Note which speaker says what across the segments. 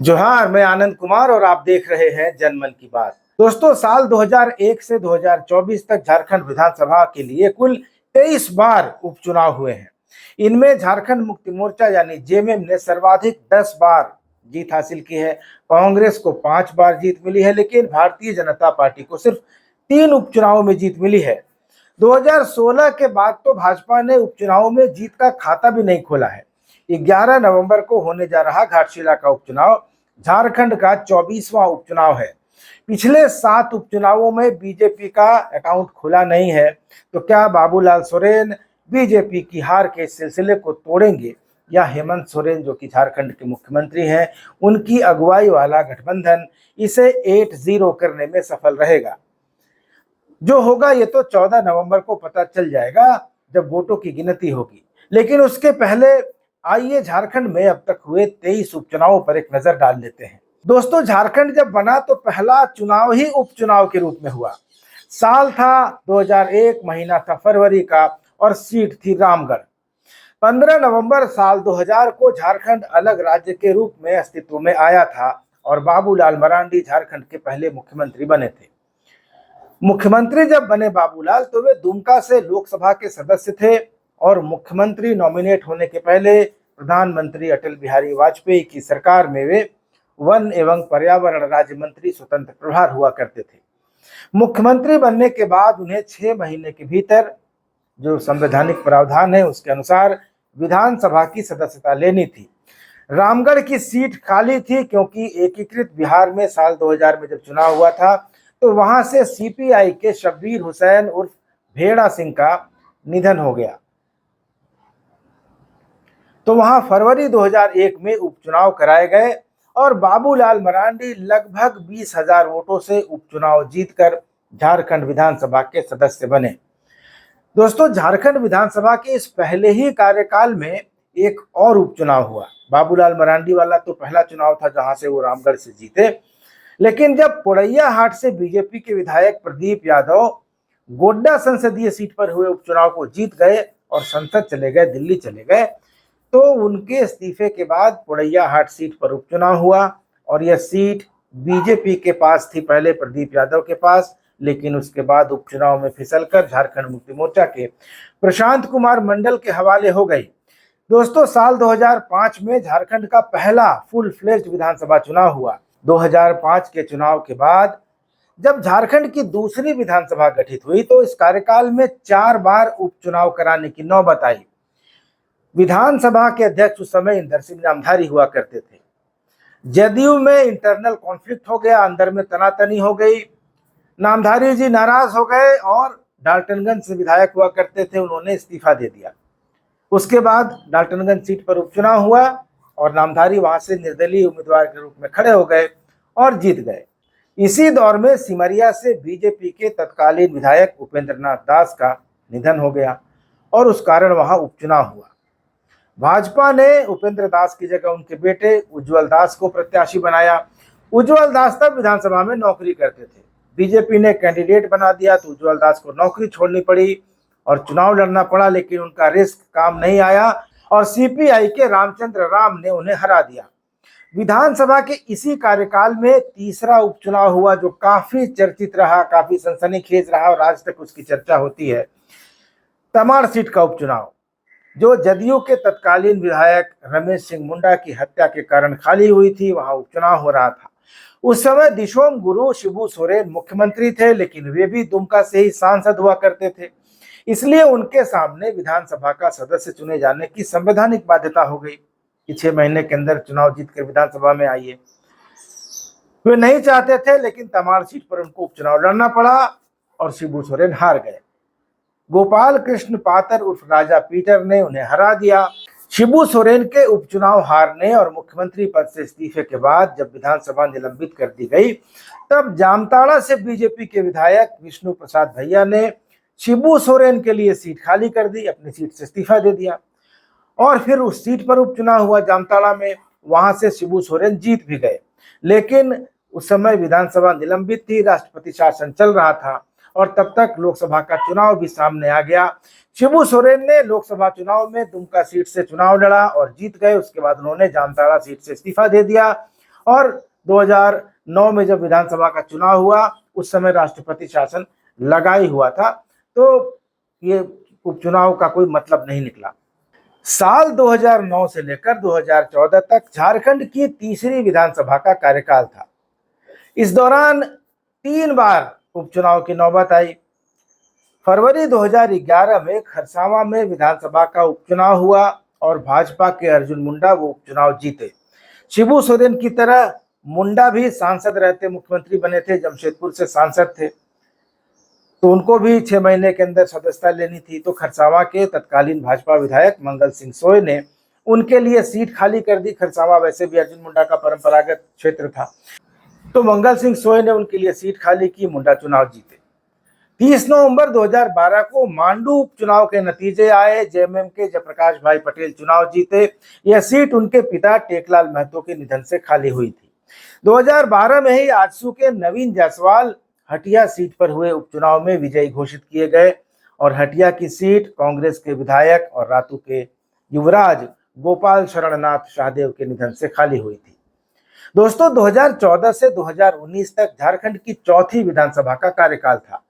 Speaker 1: जोहार, मैं आनंद कुमार और आप देख रहे हैं जनमन की बात। दोस्तों, साल 2001 से 2024 तक झारखंड विधानसभा के लिए कुल 23 बार उपचुनाव हुए हैं। इनमें झारखंड मुक्ति मोर्चा यानी जेएमएम ने सर्वाधिक 10 बार जीत हासिल की है। कांग्रेस को 5 बार जीत मिली है, लेकिन भारतीय जनता पार्टी को सिर्फ 3 उपचुनावों में जीत मिली है। 2016 के बाद तो भाजपा ने उपचुनावों में जीत का खाता भी नहीं खोला है। 11 नवंबर को होने जा रहा घाटशिला का उपचुनाव झारखंड का 24वां उपचुनाव है। पिछले 7 उपचुनावों में बीजेपी का अकाउंट खुला नहीं है, तो क्या बाबूलाल सोरेन बीजेपी की हार के सिलसिले को तोड़ेंगे, या हेमंत सोरेन जो कि झारखंड के मुख्यमंत्री हैं, उनकी अगुवाई वाला गठबंधन इसे 8-0 करने में सफल रहेगा? जो होगा ये तो 14 नवंबर को पता चल जाएगा, जब वोटों की गिनती होगी। लेकिन उसके पहले आइए झारखंड में अब तक हुए 23 उपचुनावों पर एक नजर डाल लेते हैं। दोस्तों, झारखंड जब बना तो पहला चुनाव ही उपचुनाव के रूप में हुआ। साल था 2001, महीना था फरवरी का और सीट थी रामगढ़। 15 नवंबर साल 2000 को झारखंड अलग राज्य के रूप में अस्तित्व में आया था और बाबूलाल मरांडी झारखंड के पहले मुख्यमंत्री बने थे। मुख्यमंत्री जब बने बाबूलाल, तो वे दुमका से लोकसभा के सदस्य थे और मुख्यमंत्री नॉमिनेट होने के पहले प्रधानमंत्री अटल बिहारी वाजपेयी की सरकार में वे वन एवं पर्यावरण राज्य मंत्री स्वतंत्र प्रभार हुआ करते थे। मुख्यमंत्री बनने के बाद उन्हें 6 महीने के भीतर, जो संवैधानिक प्रावधान है उसके अनुसार, विधानसभा की सदस्यता लेनी थी। रामगढ़ की सीट खाली थी क्योंकि एकीकृत बिहार में साल 2000 में जब चुनाव हुआ था, तो वहां से सीपीआई के शब्बीर हुसैन उर्फ भेड़ा सिंह का निधन हो गया। तो वहां फरवरी 2001 में उपचुनाव कराए गए और बाबूलाल मरांडी लगभग 20,000 वोटों से उपचुनाव जीतकर झारखंड विधानसभा के सदस्य बने। दोस्तों, झारखंड विधानसभा के इस पहले ही कार्यकाल में एक और उपचुनाव हुआ। बाबूलाल मरांडी वाला तो पहला चुनाव था जहां से वो रामगढ़ से जीते, लेकिन जब पोड़ैयाहाट से बीजेपी के विधायक प्रदीप यादव गोड्डा संसदीय सीट पर हुए उपचुनाव को जीत गए और संसद चले गए, दिल्ली चले गए, तो उनके इस्तीफे के बाद पोड़ैयाहाट सीट पर उपचुनाव हुआ और यह सीट बीजेपी के पास थी, पहले प्रदीप यादव के पास, लेकिन उसके बाद उपचुनाव में फिसलकर झारखंड मुक्ति मोर्चा के प्रशांत कुमार मंडल के हवाले हो गई। दोस्तों, साल 2005 में झारखंड का पहला फुल फ्लेज्ड विधानसभा चुनाव हुआ। 2005 के चुनाव के बाद जब झारखंड की दूसरी विधानसभा गठित हुई, तो इस कार्यकाल में 4 बार उपचुनाव कराने की नौबत आई। विधानसभा के अध्यक्ष उस समय इंदर सिंह नामधारी हुआ करते थे। जदयू में इंटरनल कॉन्फ्लिक्ट हो गया, अंदर में तनातनी हो गई, नामधारी जी नाराज हो गए और डाल्टनगंज से विधायक हुआ करते थे, उन्होंने इस्तीफा दे दिया। उसके बाद डाल्टनगंज सीट पर उपचुनाव हुआ और नामधारी वहां से निर्दलीय उम्मीदवार के रूप में खड़े हो गए और जीत गए। इसी दौर में सिमरिया से बीजेपी के तत्कालीन विधायक उपेंद्र नाथ दास का निधन हो गया और उस कारण वहां उपचुनाव हुआ। भाजपा ने उपेंद्र दास की जगह उनके बेटे उज्जवल दास को प्रत्याशी बनाया। उज्जवल दास तब विधानसभा में नौकरी करते थे। बीजेपी ने कैंडिडेट बना दिया तो उज्जवल दास को नौकरी छोड़नी पड़ी और चुनाव लड़ना पड़ा, लेकिन उनका रिस्क काम नहीं आया और सीपीआई के रामचंद्र राम ने उन्हें हरा दिया। विधानसभा के इसी कार्यकाल में तीसरा उपचुनाव हुआ जो काफी चर्चित रहा, काफी सनसनीखेज रहा और आज तक उसकी चर्चा होती है। तमाड़ सीट का उपचुनाव, जो जदयू के तत्कालीन विधायक रमेश सिंह मुंडा की हत्या के कारण खाली हुई थी, वहां उपचुनाव हो रहा था। उस समय दिशोम गुरु शिबू सोरेन मुख्यमंत्री थे, लेकिन वे भी दुमका से ही सांसद हुआ करते थे, इसलिए उनके सामने विधानसभा का सदस्य चुने जाने की संवैधानिक बाध्यता हो गई कि 6 महीने के अंदर चुनाव जीतकर विधानसभा में आइए। वे नहीं चाहते थे, लेकिन तमाड़ सीट पर उनको उपचुनाव लड़ना पड़ा और शिबू सोरेन हार गए। गोपाल कृष्ण पातर उर्फ राजा पीटर ने उन्हें हरा दिया। शिबू सोरेन के उपचुनाव हारने और मुख्यमंत्री पद से इस्तीफे के बाद जब विधानसभा निलंबित कर दी गई, तब जामताड़ा से बीजेपी के विधायक विष्णु प्रसाद भैया ने शिबू सोरेन के लिए सीट खाली कर दी, अपनी सीट से इस्तीफा दे दिया और फिर उस सीट पर उपचुनाव हुआ जामताड़ा में। वहां से शिबू सोरेन जीत भी गए, लेकिन उस समय विधानसभा निलंबित थी, राष्ट्रपति शासन चल रहा था और तब तक लोकसभा का चुनाव भी सामने आ गया। शिबू सोरेन ने लोकसभा चुनाव में दुमका सीट से चुनाव लड़ा और जीत गए। उसके बाद उन्होंने जामताड़ा सीट से इस्तीफा दे दिया और 2009 में जब विधानसभा का चुनाव हुआ उस समय राष्ट्रपति शासन लगा ही हुआ था, तो ये उपचुनाव का कोई मतलब नहीं निकला। साल 2009 से लेकर 2014 तक झारखंड की तीसरी विधानसभा का कार्यकाल था। इस दौरान 3 बार उपचुनाव की नौबत आई। फरवरी 2011 में खरसावां में विधानसभा का उपचुनाव हुआ और भाजपा के अर्जुन मुंडा वो उपचुनाव जीते। शिबू सोरेन की तरह मुंडा भी सांसद रहते मुख्यमंत्री बने थे, जमशेदपुर से सांसद थे, तो उनको भी 6 महीने के अंदर सदस्यता लेनी थी। तो खरसावां के तत्कालीन भाजपा विधायक मंगल सिंह सोय ने उनके लिए सीट खाली कर दी। खरसावां वैसे भी अर्जुन मुंडा का परंपरागत क्षेत्र था, तो मंगल सिंह सोय ने उनके लिए सीट खाली की, मुंडा चुनाव जीते। 30 नवंबर 2012 को मांडू उपचुनाव के नतीजे आए। जेएमएम के जयप्रकाश भाई पटेल चुनाव जीते। यह सीट उनके पिता टेकलाल महतो के निधन से खाली हुई थी। 2012 में ही आजसू के नवीन जायसवाल हटिया सीट पर हुए उपचुनाव में विजयी घोषित किए गए और हटिया की सीट कांग्रेस के विधायक और रातू के युवराज गोपाल शरणनाथ शाहदेव के निधन से खाली हुई थी। दोस्तों, 2014 से 2019 तक झारखंड की चौथी विधानसभा का कार्यकाल था।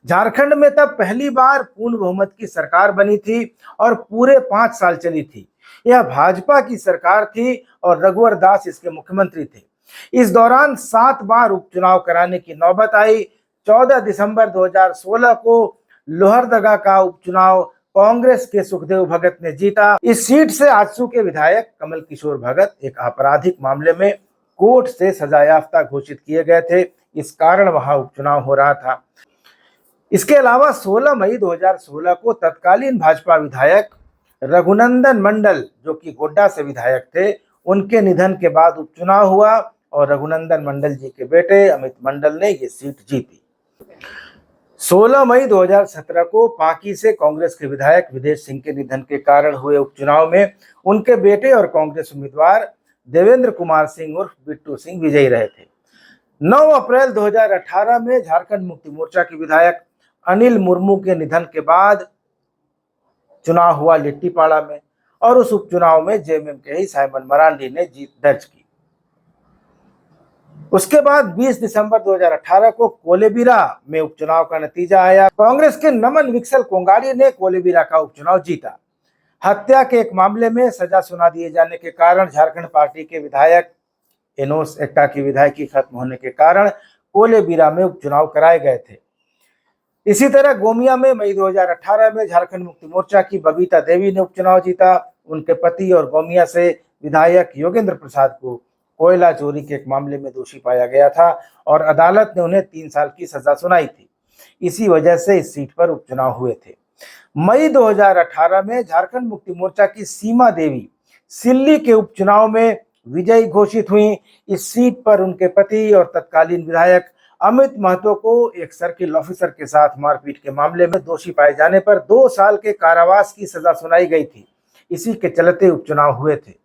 Speaker 1: झारखंड में तब पहली बार पूर्ण बहुमत की सरकार बनी थी और पूरे 5 साल चली थी। यह भाजपा की सरकार थी और रघुवर दास इसके मुख्यमंत्री थे। इस दौरान 7 बार उपचुनाव कराने की नौबत आई। 14 दिसंबर 2016 को लोहरदगा का उपचुनाव कांग्रेस के सुखदेव भगत ने जीता। इस सीट से आजसू के विधायक कमल किशोर भगत एक आपराधिक मामले में कोर्ट से सजायाफ्ता घोषित किए गए थे, इस कारण वहां उपचुनाव हो रहा था। इसके अलावा 16 मई 2016 को तत्कालीन भाजपा विधायक रघुनंदन मंडल, जो कि गोड्डा से विधायक थे, उनके निधन के बाद उपचुनाव हुआ और रघुनंदन मंडल जी के बेटे अमित मंडल ने ये सीट जीती। 16 मई 2017 को पाकी से कांग्रेस के विधायक विदेश सिंह के निधन के कारण हुए उपचुनाव में उनके बेटे और कांग्रेस उम्मीदवार देवेंद्र कुमार सिंह उर्फ बिट्टू सिंह विजयी रहे थे। 9 अप्रैल 2018 में झारखंड मुक्ति मोर्चा के विधायक अनिल मुर्मू के निधन के बाद चुनाव हुआ लिट्टीपाड़ा में और उस उपचुनाव में जेएमएम के ही साइमन मरांडी ने जीत दर्ज की। उसके बाद 20 दिसंबर 2018 को कोलेबिरा में उपचुनाव का नतीजा आया। कांग्रेस के नमन विक्सल कोंगाड़ी ने कोलेबिरा का उपचुनाव जीता। हत्या के एक मामले में सजा सुना दिए जाने के कारण झारखंड पार्टी के विधायक एनोस एक्टा की विधायकी खत्म होने के कारण कोलेबिरा में उपचुनाव कराए गए थे। इसी तरह गोमिया में मई 2018 में झारखंड मुक्ति मोर्चा की बबीता देवी ने उपचुनाव जीता। उनके पति और गोमिया से विधायक योगेंद्र प्रसाद को कोयला चोरी के एक मामले में दोषी पाया गया था और अदालत ने उन्हें 3 साल की सजा सुनाई थी। इसी वजह से इस सीट पर उपचुनाव हुए थे। मई 2018 में झारखंड मुक्ति मोर्चा की सीमा देवी सिल्ली के उपचुनाव में विजयी घोषित हुई। इस सीट पर उनके पति और तत्कालीन विधायक अमित महतो को एक सर्किल ऑफिसर के साथ मारपीट के मामले में दोषी पाए जाने पर 2 साल के कारावास की सजा सुनाई गई थी। इसी के चलते उपचुनाव हुए थे।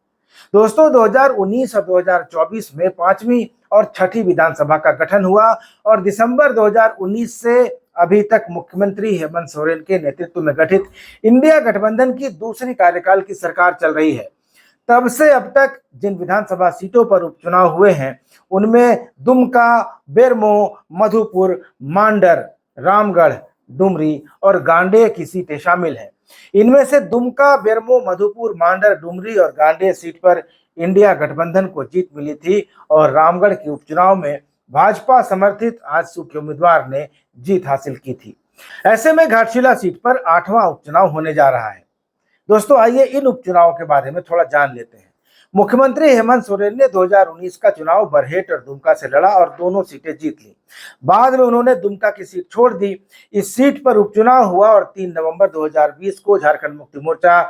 Speaker 1: दोस्तों, 2019 और 2024 में 5वीं और 6ठी विधानसभा का गठन हुआ और दिसंबर 2019 से अभी तक मुख्यमंत्री हेमंत सोरेन के नेतृत्व में गठित इंडिया गठबंधन की दूसरी कार्यकाल की सरकार चल रही है। तब से अब तक जिन विधानसभा सीटों पर उपचुनाव हुए हैं उनमें दुमका, बेरमो, मधुपुर, मांडर, रामगढ़, डुमरी और गांडेय की सीटें शामिल हैं। इनमें से दुमका, बेरमो, मधुपुर, मांडर, डुमरी और गांडेय सीट पर इंडिया गठबंधन को जीत मिली थी और रामगढ़ के उपचुनाव में भाजपा समर्थित आजसू के उम्मीदवार ने जीत हासिल की थी। ऐसे में घाटशिला सीट पर 8वां उपचुनाव होने जा रहा है। दोस्तों, आइए इन उपचुनावों के बारे में थोड़ा जान लेते हैं। मुख्यमंत्री हेमंत सोरेन ने 2019 का चुनाव बरहेट और दुमका से लड़ा और दोनों सीटें जीत ली। बाद में उन्होंने दुमका की सीट छोड़ दी। इस सीट पर उपचुनाव हुआ और 3 नवंबर 2020 को झारखंड मुक्ति मोर्चा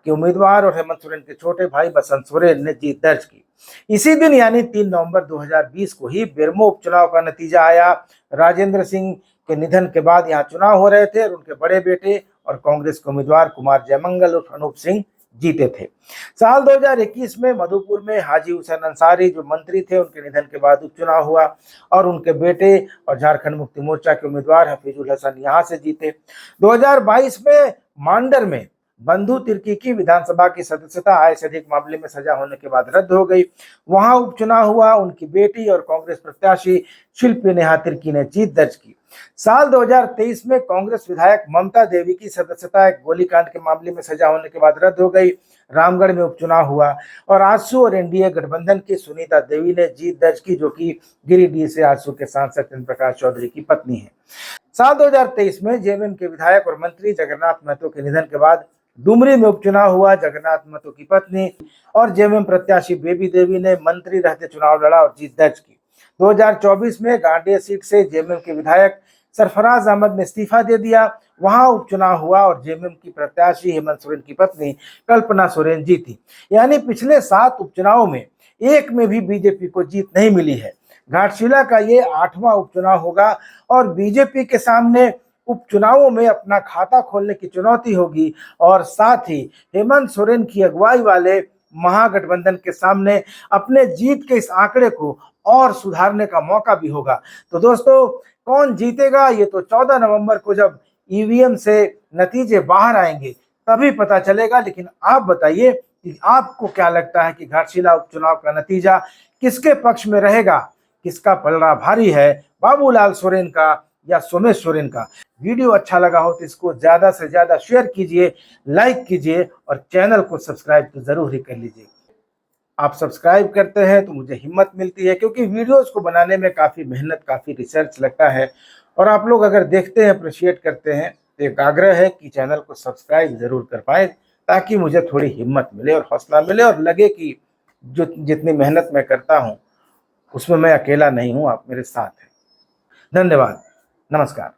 Speaker 1: के उम्मीदवार और हेमंत सोरेन के छोटे भाई बसंत सोरेन ने जीत दर्ज की। इसी दिन यानी 3 नवंबर 2020 को ही बेरमो उपचुनाव का नतीजा आया। राजेंद्र सिंह के निधन के बाद यहाँ चुनाव हो रहे थे और उनके बड़े बेटे और कांग्रेस के उम्मीदवार कुमार जयमंगल और अनूप सिंह जीते थे। साल 2021 में मधुपुर में हाजी हुसैन अंसारी जो मंत्री थे उनके निधन के बाद उपचुनाव हुआ और उनके बेटे और झारखंड मुक्ति मोर्चा के उम्मीदवार हफीजुल हसन यहां से जीते। 2022 में मांडर में बंधु तिर्की की विधानसभा की सदस्यता आय से अधिक मामले में सजा होने के बाद रद्द हो गई। वहां उपचुनाव हुआ, उनकी बेटी और कांग्रेस प्रत्याशी शिल्पी नेहा तिर्की ने जीत दर्ज की। साल 2023 में कांग्रेस विधायक ममता देवी की सदस्यता एक गोलीकांड के मामले में सजा होने के बाद रद्द हो गई। रामगढ़ में उपचुनाव हुआ और आजसू और एनडीए गठबंधन की सुनीता देवी ने जीत दर्ज की, जो कि गिरिडीह से आजसू के सांसद चंद्र प्रकाश चौधरी की पत्नी है। साल 2023 में जेएमएम के विधायक और मंत्री जगन्नाथ महतो के निधन के बाद डुमरी में उपचुनाव हुआ। जगन्नाथ महतो की पत्नी और जेएमएम प्रत्याशी बेबी देवी ने मंत्री रहते चुनाव लड़ा और जीत दर्ज की। 2024 में गांडेय सीट से जेएमएम के विधायक सरफराज अहमद ने इस्तीफा दे दिया। वहां उपचुनाव हुआ और जेएमएम की प्रत्याशी हेमंत सोरेन की पत्नी कल्पना सोरेन जीती। यानी पिछले 7 उपचुनावों में एक में भी बीजेपी को जीत नहीं मिली है। घाटशिला का ये 8वां उपचुनाव होगा और बीजेपी के सामने उपचुनावों में अपना खाता खोलने की चुनौती होगी और साथ ही हेमंत सोरेन की अगुवाई वाले महागठबंधन के सामने अपने जीत के इस आंकड़े को और सुधारने का मौका भी होगा। तो दोस्तों, कौन जीतेगा ये तो 14 नवंबर को जब ईवीएम से नतीजे बाहर आएंगे तभी पता चलेगा। लेकिन आप बताइए कि आपको क्या लगता है कि घाटशिला उपचुनाव का नतीजा किसके पक्ष में रहेगा? किसका पलड़ा भारी है, बाबूलाल सोरेन का या सोमेश सोरेन का? वीडियो अच्छा लगा हो तो इसको ज्यादा से ज्यादा शेयर कीजिए, लाइक कीजिए और चैनल को सब्सक्राइब तो जरूर ही कर लीजिए। आप सब्सक्राइब करते हैं तो मुझे हिम्मत मिलती है, क्योंकि वीडियोस को बनाने में काफ़ी मेहनत, काफ़ी रिसर्च लगता है। और आप लोग अगर देखते हैं, अप्रिशिएट करते हैं, तो एक आग्रह है कि चैनल को सब्सक्राइब ज़रूर कर पाएँ, ताकि मुझे थोड़ी हिम्मत मिले और हौसला मिले और लगे कि जो जितनी मेहनत मैं करता हूँ उसमें मैं अकेला नहीं हूँ, आप मेरे साथ हैं। धन्यवाद, नमस्कार।